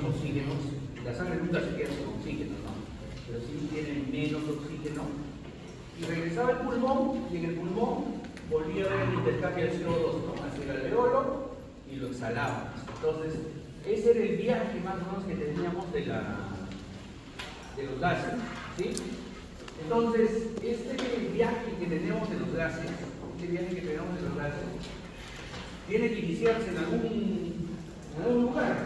oxígeno. La sangre nunca se queda sin oxígeno, ¿no? Pero sí tiene menos oxígeno. Y regresaba al pulmón, y en el pulmón volvía a ver el intercambio del CO2, ¿no? Hacia el alveolo y lo exhalábamos. Entonces, ese era el viaje más o menos que teníamos de los gases, ¿sí? Entonces, este viaje que tenemos de los gases, tiene que iniciarse en algún lugar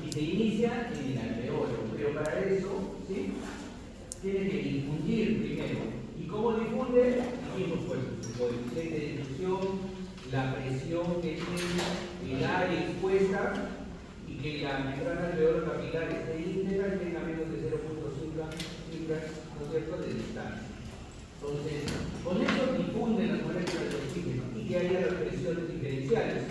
y se inicia en el alveolo, pero para eso, ¿sí? Tiene que difundir primero. ¿Y cómo difunde? Dijimos, pues, el coeficiente de difusión, la presión que tiene el área expuesta y que la membrana alveolo capilar esté íntegra y tenga menos de 0.5 micras, ¿no es cierto?, de distancia. Entonces, con eso difunden las moléculas de oxígeno y que haya las presiones diferenciales.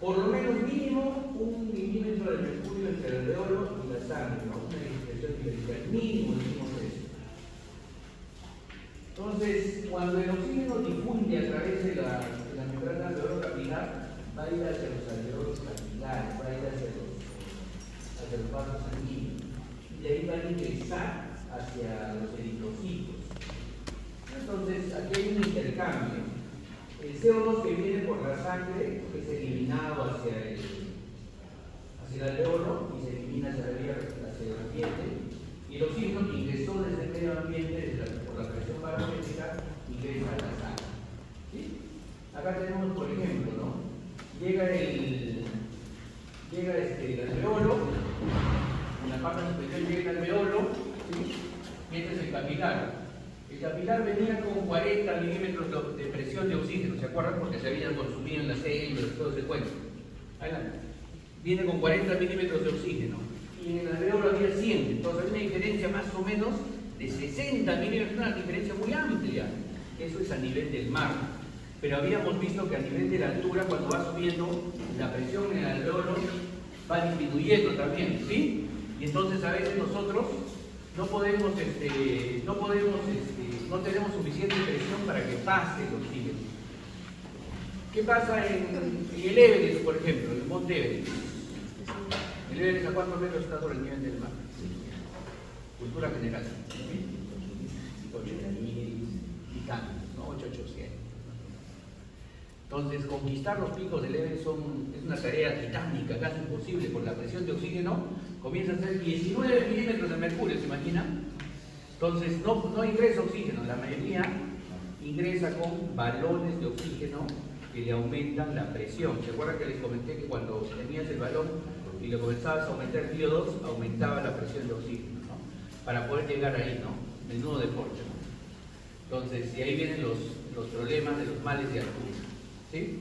Por lo menos mínimo 1 milímetro de mercurio entre el alveolo y la sangre, ¿no? Una presión diferencial. Mínimo decimos eso. Entonces, cuando el oxígeno difunde a través de la membrana alveolo capilar, va a ir hacia los alveolos capilares, va a ir hacia los vasos sanguíneos. Y de ahí va a ingresar hacia los eritrocitos. Entonces, aquí hay un intercambio. El CO2 que viene por la sangre es eliminado hacia el alveolo y se elimina hacia el ambiente. Y el oxígeno que ingresó desde el medio ambiente por la presión barométrica ingresa a la sangre. ¿Sí? Acá tenemos, por ejemplo, ¿no? Llega el alveolo, en la parte superior llega el alveolo, ¿sí? Y este es el capilar. El capilar venía con 40 milímetros de presión de oxígeno, ¿se acuerdan? Porque se habían consumido en las células, todo ese cuento. Adelante. Viene con 40 milímetros de oxígeno. Y en el alveolo había 100, entonces hay una diferencia más o menos de 60 milímetros, una diferencia muy amplia. Eso es a nivel del mar. Pero habíamos visto que a nivel de la altura, cuando va subiendo, la presión en el alveolo va disminuyendo también, ¿sí? Y entonces a veces nosotros no tenemos suficiente presión para que pase el oxígeno. ¿Qué pasa en el Everest, por ejemplo, en el monte Everest? ¿El Everest a cuántos metros está sobre el nivel del mar? Cultura general. 80.000 y tantos, ¿no? 800. Entonces, conquistar los picos del Everest es una tarea titánica, casi imposible, por la presión de oxígeno comienza a ser 19 milímetros de mercurio, ¿se imaginan? Entonces, no ingresa oxígeno, la mayoría ingresa con balones de oxígeno que le aumentan la presión. ¿Se acuerdan que les comenté que cuando tenías el balón y le comenzabas a aumentar el VO2, aumentaba la presión de oxígeno, ¿no? Para poder llegar ahí, ¿no? El nudo de Porcher, ¿no? Entonces, y ahí vienen los problemas de los males de altura, ¿sí?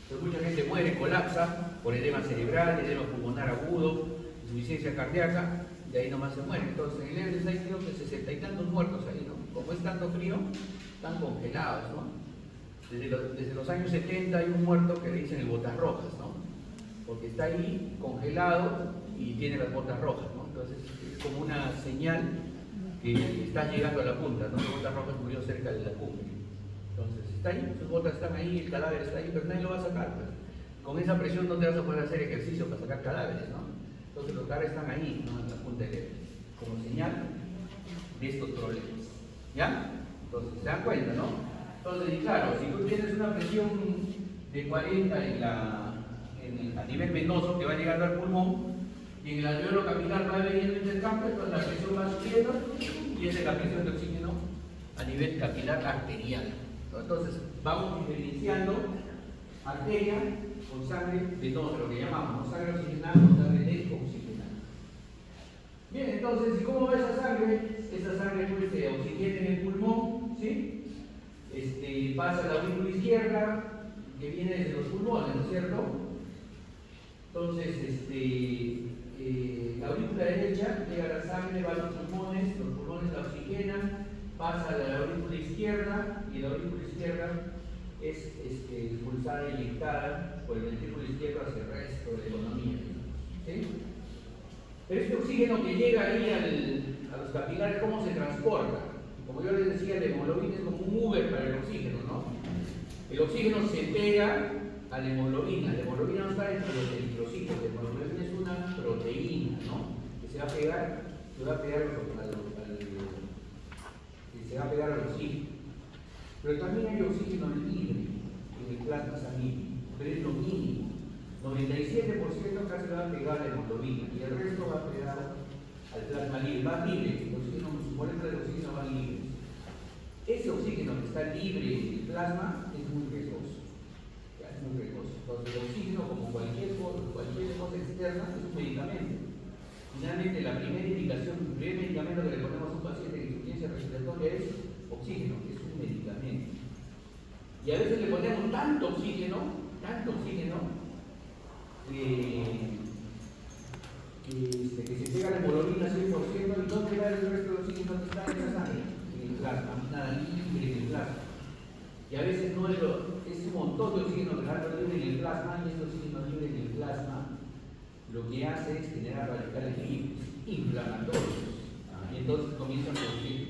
Entonces, mucha gente muere, colapsa por edema cerebral, edema pulmonar agudo, insuficiencia cardíaca, y ahí nomás se muere. Entonces, en el Everest hay creo que 60 y tantos muertos ahí, ¿no? Como es tanto frío, están congelados, ¿no? Desde los años 70 hay un muerto que le dicen el botas rojas, ¿no? Porque está ahí congelado y tiene las botas rojas, ¿no? Entonces, es como una señal que está llegando a la punta, ¿no? El botas rojas murió cerca de la cumbre. Entonces, está ahí, sus botas están ahí, el cadáver está ahí, pero nadie lo va a sacar, pues. Con esa presión no te vas a poder hacer ejercicio para sacar cadáveres, ¿no? Entonces los cadáveres están ahí, ¿no? En la punta del Everest, como señal de estos problemas. ¿Ya? Entonces, ¿se dan cuenta, no? Entonces, y claro, si tú tienes una presión de 40 a nivel venoso que va llegando al pulmón, y en el alveolo capilar va veniendo el intercambio, entonces la presión va subiendo, y esa es la presión de oxígeno a nivel capilar arterial. Entonces, vamos diferenciando arteria con sangre venosa, lo que llamamos, ¿no? Sangre oxigenada con sangre desoxigenada. Bien, entonces, ¿y cómo va esa sangre? Esa sangre pues se oxigena en el pulmón, ¿sí? Pasa a la aurícula izquierda, que viene desde los pulmones, ¿no es cierto? Entonces, la aurícula derecha llega a la sangre, va a los pulmones la oxigenan, pasa a la aurícula izquierda, y la aurícula izquierda es expulsada e inyectada por el ventrículo izquierdo hacia el resto de la economía, ¿sí? Pero este oxígeno que llega ahí a los capilares, ¿cómo se transporta? Como yo les decía, la hemoglobina es como un Uber para el oxígeno, ¿no? El oxígeno se pega a la hemoglobina no está dentro de los eritrocitos, la hemoglobina es una proteína, se va a pegar, se va a pegar al oxígeno. Pero también hay oxígeno libre en el plasma sanguíneo, pero es lo mínimo. 97% casi va a pegar a la hemoglobina y el resto va a pegar al plasma libre. Va libre, el oxígeno, sus moléculas de oxígeno van libres. Ese oxígeno que está libre en el plasma es muy riesgoso. Es muy riesgoso. Entonces el oxígeno, como cualquier cosa externa, es un medicamento. Finalmente, la primera indicación, el primer medicamento que le ponemos a un paciente en insuficiencia respiratoria es oxígeno, es un medicamento. Y a veces le ponemos tanto oxígeno, que se pega la hemoglobina 100% y no te da el resto del oxígeno que está en la sangre, en el plasma, nada libre en el plasma. Y a veces no es un montón de oxígeno que está libre en el plasma, y este oxígeno libre en el plasma lo que hace es generar radicales libres, inflamatorios, y entonces comienzan a producir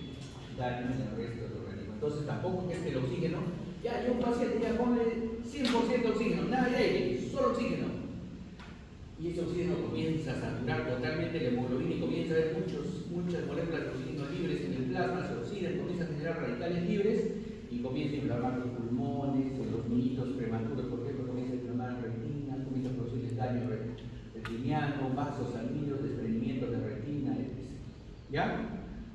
daño en el resto del organismo. Entonces tampoco es que el oxígeno, ya hay un paciente, ya ponle 100% oxígeno, nada de aire, solo oxígeno. Y ese oxígeno comienza a saturar totalmente la hemoglobina y comienza a haber muchas moléculas de oxígeno libres en el plasma, se oxidan, comienza a generar radicales libres y comienza a inflamar los pulmones, los niñitos prematuros, por ejemplo, comienza a inflamar la retina, comienza a producir daño retiniano, vasos sanguíneos, desprendimiento de retina, etc. ¿Ya?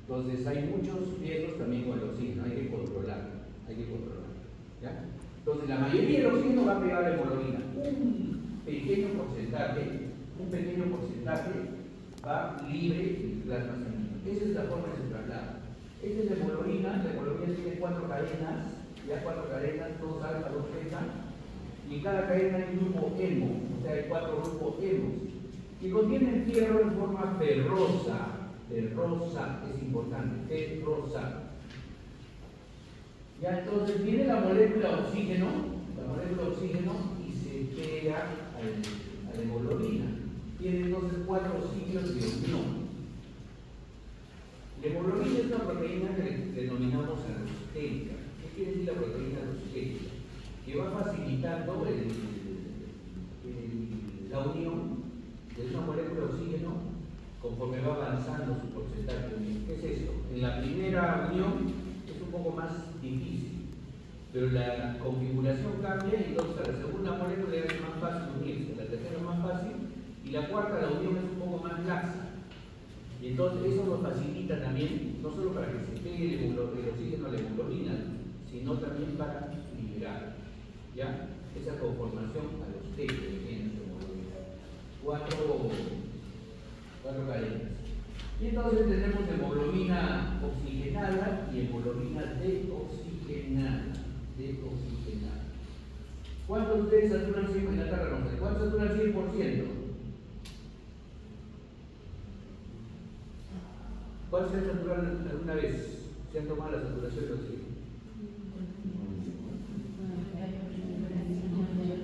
Entonces hay muchos riesgos también con el oxígeno, hay que controlarlo. ¿Ya? Entonces la mayoría del oxígeno va a pegar la hemoglobina. Un pequeño porcentaje va libre en el plasma sanguíneo. Esa es la forma de su traslado. Esta es la hemoglobina tiene 4 cadenas, todos alfa, 2 beta, y en cada cadena hay un grupo hemo, o sea, hay 4 grupos hemos, que contienen fierro en forma ferrosa, es importante, ferrosa. Ya, entonces viene la molécula oxígeno y se pega a la hemoglobina. Tiene entonces 4 ciclos de unión. La hemoglobina es una proteína que denominamos alostérica. ¿Qué quiere decir la proteína alostérica? Que va facilitando la unión de una molécula de oxígeno conforme va avanzando su porcentaje de unión. ¿Qué es esto? En la primera unión es un poco más difícil, pero la configuración cambia y entonces a la segunda molécula es más fácil unirse, a la tercera es más fácil y la cuarta la unión es un poco más laxa. Y entonces eso nos facilita también, no solo para que se pegue el oxígeno a la hemoglobina, sino también para liberar, ¿ya? Esa conformación alostérica que tiene nuestra hemoglobina. 4 cadenas. Y entonces tenemos hemoglobina oxigenada y hemoglobina deoxigenada. ¿Cuántos de ustedes saturan 100% en la tabla? No sé. ¿Cuántos saturan 100%? ¿Cuántos se saturan alguna vez? ¿Se han tomado la saturación de oxígeno?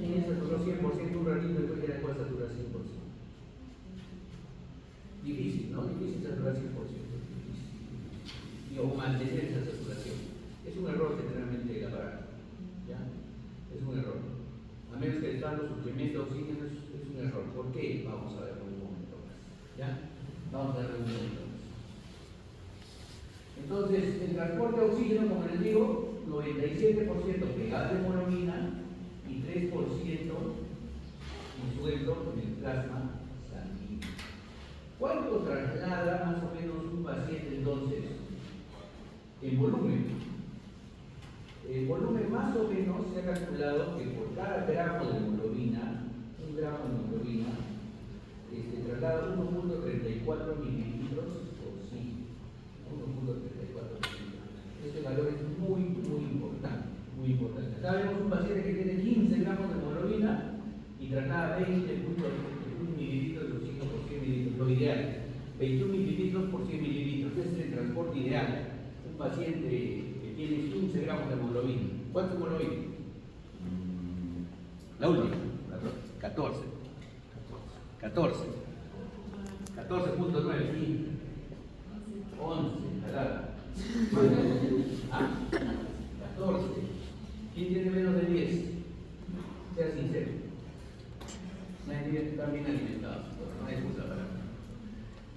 ¿Quién saturó 100% un ratito y después ya después saturar 100%? Difícil, ¿no? Difícil saturar 100%. O mantener esa saturación. Es un error generalmente del aparato. ¿Ya? Es un error. A menos que le están los suplementos de oxígeno, es un error. ¿Por qué? Vamos a verlo un momento más. ¿Ya? Vamos a verlo un momento más. Entonces, el transporte de oxígeno, como les digo, 97% pegado de hemoglobina y 3% disuelto en el plasma sanguíneo. ¿Cuánto traslada más o menos un paciente entonces en volumen? El volumen más o menos se ha calculado que por cada gramo de hemoglobina, un gramo de hemoglobina, traslada 1.34 mililitros por sí. 1.34 mililitros. Este valor es muy importante, muy importante. Acá vemos un paciente que tiene 15 gramos de hemoglobina y traslada 21 mililitros de oxígeno por 100 mililitros, lo ideal. 21 mililitros por 100 mililitros, ese es el transporte ideal. Un paciente que tiene 15 gramos de hemoglobina. ¿Cuánto hemoglobina? La última. 14. 14.9, sí. 11, claro. ¿Ah? 14. ¿Quién tiene menos de 10? Sea sincero. Nadie está bien alimentado, no hay excusa para nada.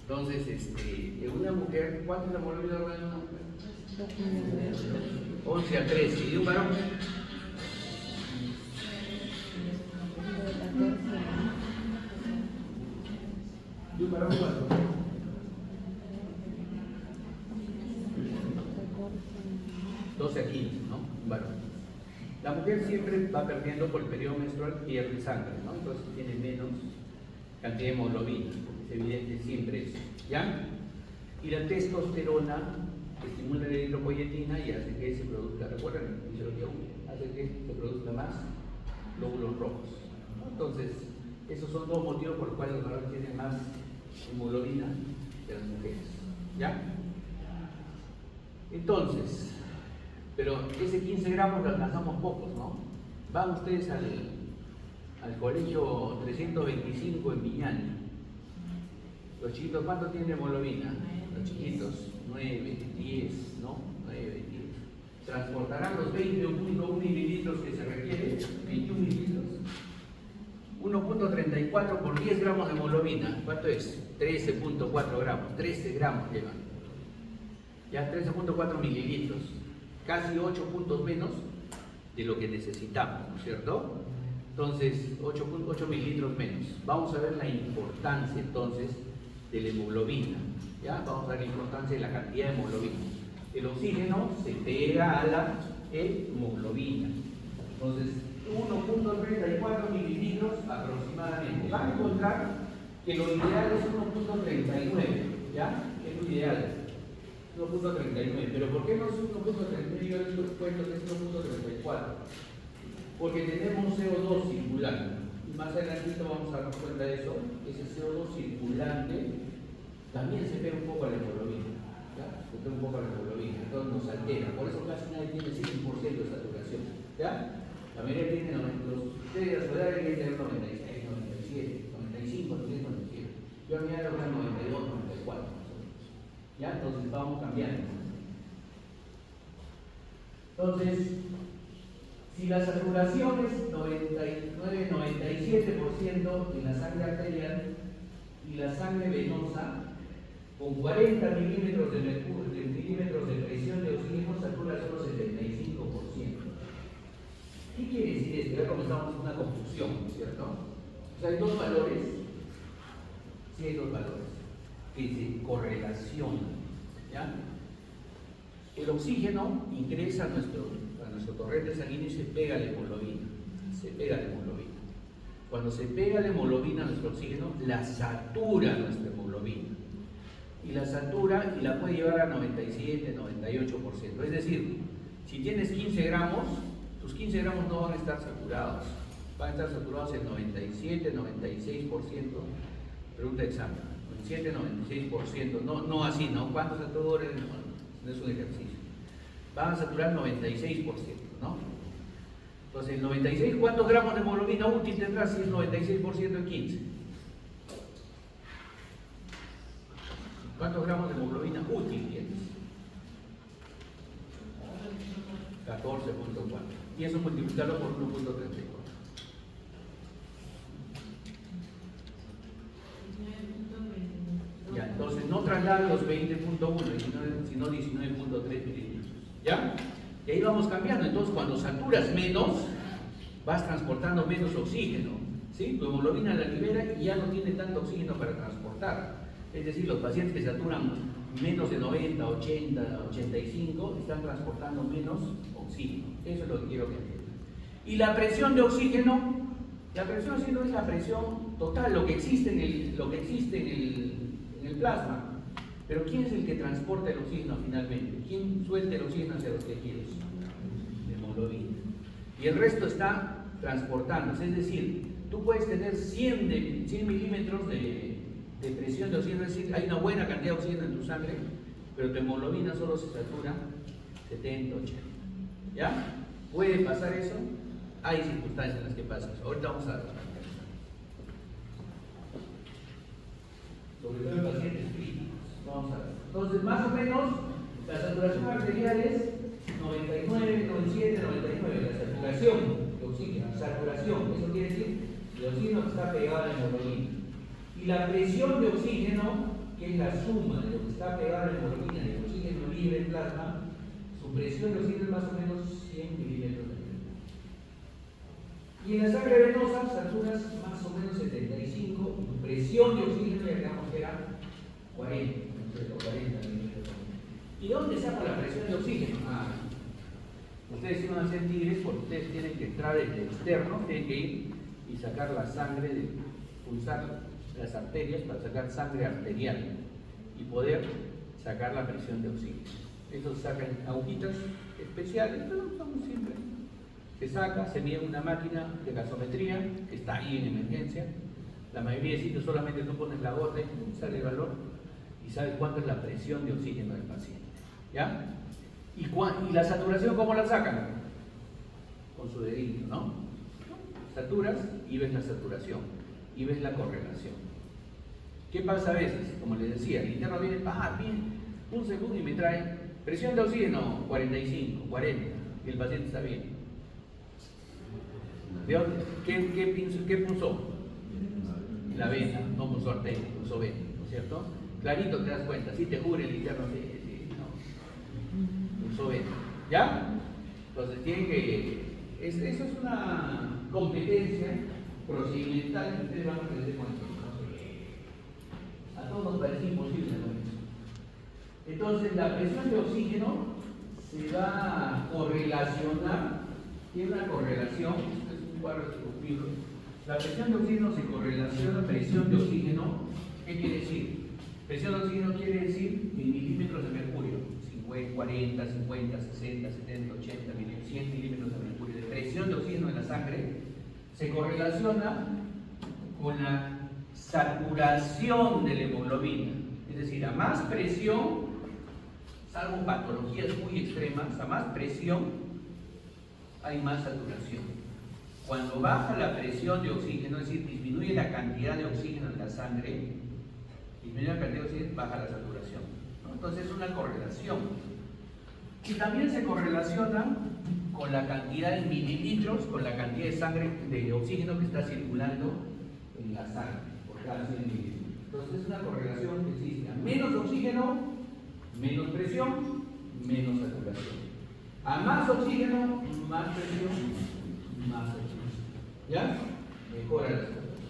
Entonces, en una mujer, ¿cuánto es la hemoglobina normal en una mujer? 11 a 13. ¿Y de un varón? ¿De un varón cuánto? 12 a 15, ¿no? Un varón. La mujer siempre va perdiendo por el periodo menstrual, pierde sangre, ¿no? Entonces tiene menos cantidad de hemoglobina, porque es evidente siempre eso, ¿ya? Y la testosterona estimula la eritropoyetina y hace que se produzca, recuerden, hace que se produzca más glóbulos rojos, ¿no? Entonces, esos son dos motivos por los cuales los varones tienen más hemoglobina que las mujeres, ¿ya? Entonces, pero ese 15 gramos lo alcanzamos pocos, ¿no? Van ustedes al colegio 325 en Viñani. Los chiquitos, ¿cuánto tienen hemoglobina? Los chiquitos, 9, 10, ¿no? 9, 10. ¿Transportarán los 20.1 mililitros que se requiere? 21 mililitros. 1.34 por 10 gramos de hemoglobina. ¿Cuánto es? 13.4 gramos. 13 gramos llevan. Ya 13.4 mililitros. Casi 8 puntos menos de lo que necesitamos, ¿no es cierto? Entonces, 8 mililitros menos. Vamos a ver la importancia entonces de la hemoglobina. ¿Ya? Vamos a ver la importancia de la cantidad de hemoglobina. El oxígeno se pega a la hemoglobina. Entonces, 1.34 mililitros aproximadamente. Van a encontrar que lo ideal es 1.39, ¿ya? Es lo ideal. 1.39, pero ¿por qué no es 1.39? Yo les cuento que es 1.34. Porque tenemos CO2 circulante. Y más adelante vamos a darnos cuenta de eso. Ese CO2 circulante también se pega un poco a la hemoglobina. ¿Ya? Se pega un poco a la hemoglobina. Entonces nos altera. Por eso casi nadie tiene 100% de saturación. ¿Ya? La mayoría tiene ustedes a su edad deben tener 96, 97, 95, 97. Yo a mi edad era 92, 94. ¿Ya? Entonces vamos cambiando. Entonces, si la saturación es 99, 97% en la sangre arterial y la sangre venosa, con 40 milímetros de presión de oxígeno, satura solo 75%. ¿Qué quiere decir esto? Ya comenzamos una confusión, ¿cierto? O sea, hay dos valores. Sí, hay dos valores que se correlacionan, ¿ya? El oxígeno ingresa a nuestro torrente sanguíneo y se pega a la hemoglobina. Se pega a la hemoglobina. Cuando se pega la hemoglobina a nuestro oxígeno, la satura nuestra hemoglobina. Y la satura y la puede llevar a 97, 98%. Es decir, si tienes 15 gramos, tus 15 gramos no van a estar saturados. Van a estar saturados en 97, 96%. Pregunta de examen. 97, 96%, no así, ¿no? ¿Cuántos saturados? No es un ejercicio. Van a saturar 96%, ¿no? Entonces, el 96, ¿cuántos gramos de hemoglobina útil tendrás si es 96% en 15? ¿Cuántos gramos de hemoglobina útil tienes? 14.4. Y eso multiplicarlo por 1.34. Ya, entonces no trasladan los 20.1, sino 19.3 mililitros. ¿Ya? Y ahí vamos cambiando. Entonces, cuando saturas menos, vas transportando menos oxígeno. ¿Sí? Tu hemoglobina la libera y ya no tiene tanto oxígeno para transportar. Es decir, los pacientes que saturan menos de 90, 80, 85 están transportando menos oxígeno. Eso es lo que quiero que entiendan. Y la presión de oxígeno, la presión de oxígeno es la presión total, lo que existe en el plasma. Pero ¿quién es el que transporta el oxígeno finalmente? ¿Quién suelta el oxígeno hacia los tejidos? La hemoglobina. Y el resto está transportándose. Es decir, tú puedes tener 100 milímetros de presión de oxígeno, es decir, hay una buena cantidad de oxígeno en tu sangre, pero tu hemoglobina solo se satura 70, 80. ¿Ya? ¿Puede pasar eso? Hay circunstancias en las que pasa eso. Ahorita vamos a ver. Sobre todo en pacientes críticos. Vamos a ver. Entonces, más o menos, la saturación arterial es 99, 97, 99. La saturación de oxígeno, saturación, eso quiere decir el oxígeno que está pegado a la hemoglobina. Y la presión de oxígeno que es la suma de lo que está pegado en la hemoglobina y el oxígeno libre en plasma, su presión de oxígeno es más o menos 100 milímetros de mercurio. Y en la sangre venosa saturas más o menos 75, y tu presión de oxígeno ya digamos que era 40, o 40 milímetros. ¿Y dónde saco la presión de oxígeno? Ustedes iban a ser tigres porque ustedes tienen que entrar desde externo, tienen que ir y sacar la sangre, pulsar las arterias para sacar sangre arterial y poder sacar la presión de oxígeno. Eso se saca en agujitas especiales, pero son muy simples. Se saca, se mide en una máquina de gasometría que está ahí en emergencia. La mayoría de sitios solamente tú pones la gota y sale el valor y sabes cuánto es la presión de oxígeno del paciente. ¿Ya? ¿Y la saturación cómo la sacan? Con su dedito, ¿no? Saturas y ves la saturación y ves la correlación. ¿Qué pasa a veces? Como les decía, el interno viene, bien, un segundo y me trae presión de oxígeno 45, 40 y el paciente está bien. ¿De dónde? ¿Qué puso? La vena, no puso arteria, puso vena, ¿no es cierto? Clarito te das cuenta, si te jure el interno, sí, no. Puso vena. ¿Ya? Entonces tienen que. Eso es una competencia procedimental que ustedes van a aprender con esto. A todos nos parece imposible con eso. Entonces la presión de oxígeno se va a correlacionar, tiene una correlación, este es un cuadro esculpido. La presión de oxígeno se correlaciona a presión de oxígeno. ¿Qué quiere decir? Presión de oxígeno quiere decir en milímetros de mercurio, 40, 50, 60, 70, 80, 100 milímetros de mercurio de presión de oxígeno en la sangre, se correlaciona con la saturación de la hemoglobina. Es decir, a más presión, salvo patologías muy extremas, a más presión hay más saturación. Cuando baja la presión de oxígeno, es decir, disminuye la cantidad de oxígeno en la sangre, disminuye la cantidad de oxígeno, baja la saturación, ¿no? Entonces es una correlación. Y también se correlaciona con la cantidad de mililitros, con la cantidad de sangre, de oxígeno que está circulando en la sangre, por cada 100 mililitros. Entonces es una correlación que existe. A menos oxígeno, menos presión, menos saturación. A más oxígeno, más presión, más saturación. ¿Ya? Mejora la saturación.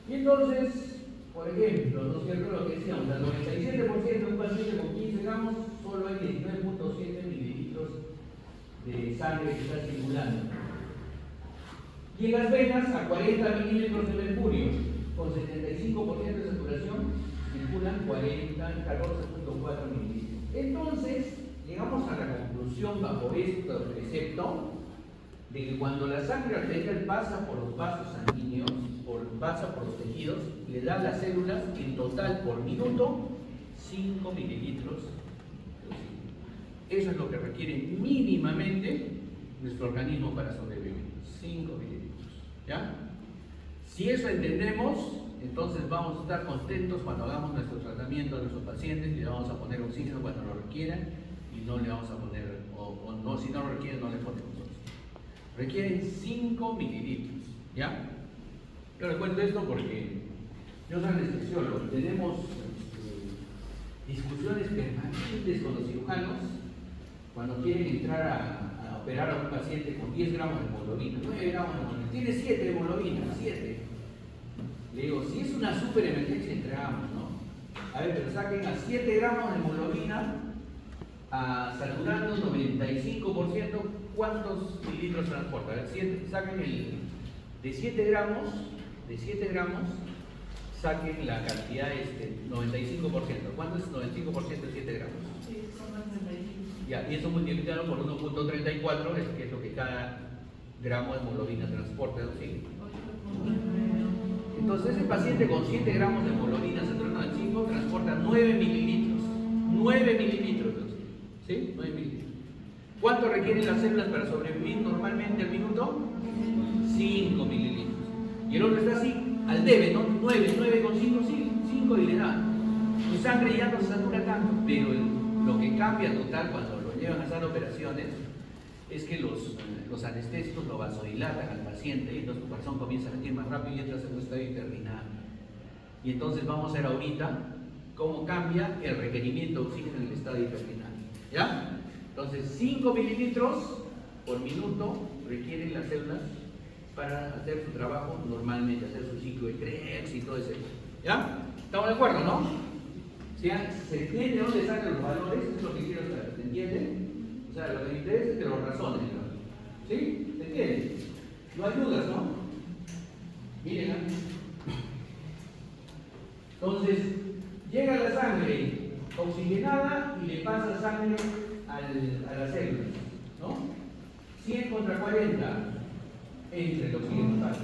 Y entonces, por ejemplo, ¿no es cierto lo que decíamos? Al 97% de un paciente con 15 gramos, solo hay 19.7 mililitros de sangre que está circulando. Y en las venas, a 40 milímetros de mercurio, con 75% de saturación, circulan 14.4 mililitros. Entonces, llegamos a la conclusión bajo este precepto de que cuando la sangre arterial pasa por los vasos sanguíneos, pasa por los tejidos, le da a las células en total por minuto 5 mililitros de oxígeno. Eso es lo que requiere mínimamente nuestro organismo para sobrevivir. 5 mililitros. ¿Ya? Si eso entendemos, entonces vamos a estar contentos cuando hagamos nuestro tratamiento de nuestros pacientes y le vamos a poner oxígeno cuando lo requieran y no le vamos a poner, o no, si no lo requieren, no le ponemos oxígeno. Requieren 5 mililitros. ¿Ya? Yo les cuento esto porque yo soy anestesiólogo, tenemos discusiones permanentes con los cirujanos cuando quieren entrar a operar a un paciente con 10 gramos de hemoglobina, 9 gramos de hemoglobina, tiene 7 de hemoglobina, 7. Le digo, si es una super emergencia, entregamos, ¿no? A ver, pero saquen a 7 gramos de hemoglobina, saturando 95%, ¿cuántos mililitros transporta? A ver, saquen de 7 gramos, saquen la cantidad, 95%. ¿Cuánto es 95% de 7 gramos? Sí, son 95. Ya, y eso multiplicado por 1.34 es que es lo que cada gramo de hemoglobina transporta de oxígeno. Entonces, ese paciente con 7 gramos de hemoglobina saturando al 5 transporta 9 mililitros. 9 mililitros de oxígeno. ¿Sí? 9 mililitros. ¿Cuánto requieren las células para sobrevivir normalmente al minuto? 5 mililitros. Y el otro está así, al debe, ¿no? 9 con 5, 5 y le da. Su sangre ya no se satura tanto, pero lo que cambia total cuando lo llevan a hacer operaciones es que los anestésicos lo vasodilatan al paciente y entonces su corazón comienza a latir más rápido y entra en un estado interminable. Y entonces vamos a ver ahorita cómo cambia el requerimiento de oxígeno en el estado hiperdinámico. ¿Ya? Entonces 5 mililitros por minuto requieren las células para hacer su trabajo normalmente, hacer su ciclo de Krebs y todo eso. ¿Ya? ¿Estamos de acuerdo, no? ¿Se entiende dónde salen los valores? Eso es lo que quiero saber. ¿Se entiende? O sea, lo que me interesa es que lo razonen, ¿no? ¿Sí? ¿Se entiende? No hay dudas, ¿no? Miren, ¿no? Entonces, llega la sangre oxigenada y le pasa sangre a las células, ¿no? 100 contra 40 entre el oxígeno total.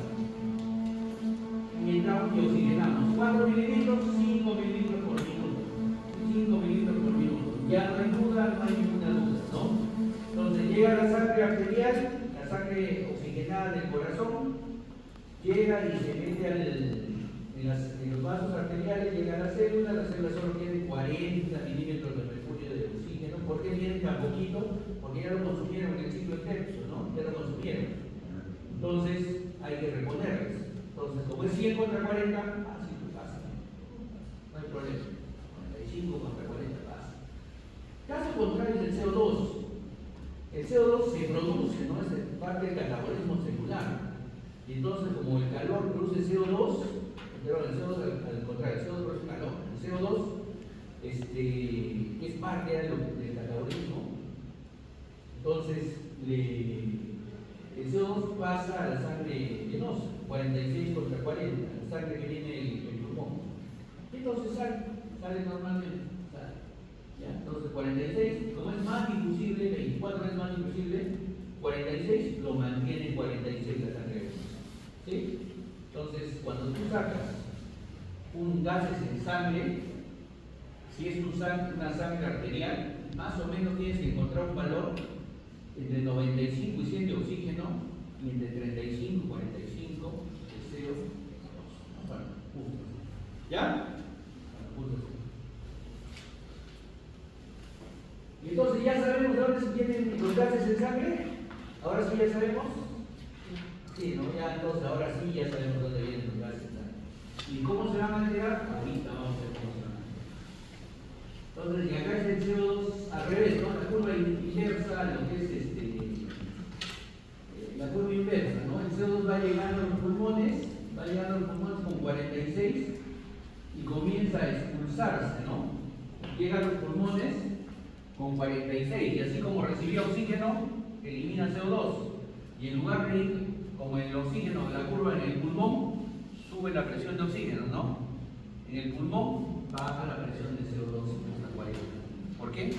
Y entramos y oxigenamos 4 mililitros, 5 mililitros por minuto. 5 mililitros por minuto. Ya no hay duda, no hay ninguna duda, ¿no? Entonces llega la sangre arterial, la sangre oxigenada del corazón, llega y se mete en los vasos arteriales, llega a la célula solo tiene 40 milímetros de mercurio de oxígeno. ¿Por qué viene tan poquito? Porque ya lo consumieron en el ciclo Krebs, ¿no? Ya lo consumieron. Entonces hay que reponerles. Entonces, como es 100 contra 40, así pasa. No hay problema. 45 contra 40 pasa. Caso contrario es el CO2. El CO2 se produce, ¿no? Es parte del catabolismo celular. Y entonces, como el calor produce CO2, pero el CO2 al contrario, el CO2 produce calor. El CO2 es parte del catabolismo. Entonces, el CO2 pasa a la sangre venosa, 46 contra 40, la sangre que viene el pulmón. Entonces sale normalmente. ¿Ya? Entonces 46, como es más difusible, 24 es más difusible, 46 lo mantiene en 46 la sangre venosa. ¿Sí? Entonces, cuando tú sacas un gases en sangre, si es una sangre arterial, más o menos tienes que encontrar un valor entre 95 y 100 de oxígeno y entre 35 y 45 de CO2. Bueno, justo. ¿Ya? Bueno, justo. Y entonces ya sabemos de dónde vienen los gases en sangre. Ahora sí ya sabemos. Sí, ¿no? Ya entonces ahora sí ya sabemos dónde vienen los gases en sangre. ¿Y cómo se van a alterar? Ahorita vamos a ver cómo se van a alterar. Entonces, y acá es el CO2 al revés, ¿no? La curva inversa, lo que es la curva inversa, ¿no? El CO2 va llegando a los pulmones, con 46 y comienza a expulsarse, ¿no? Llega a los pulmones con 46 y así como recibió oxígeno, elimina CO2. Y en lugar de ir como el oxígeno, la curva en el pulmón, sube la presión de oxígeno, ¿no? En el pulmón baja la presión de CO2 hasta 40. ¿Por qué?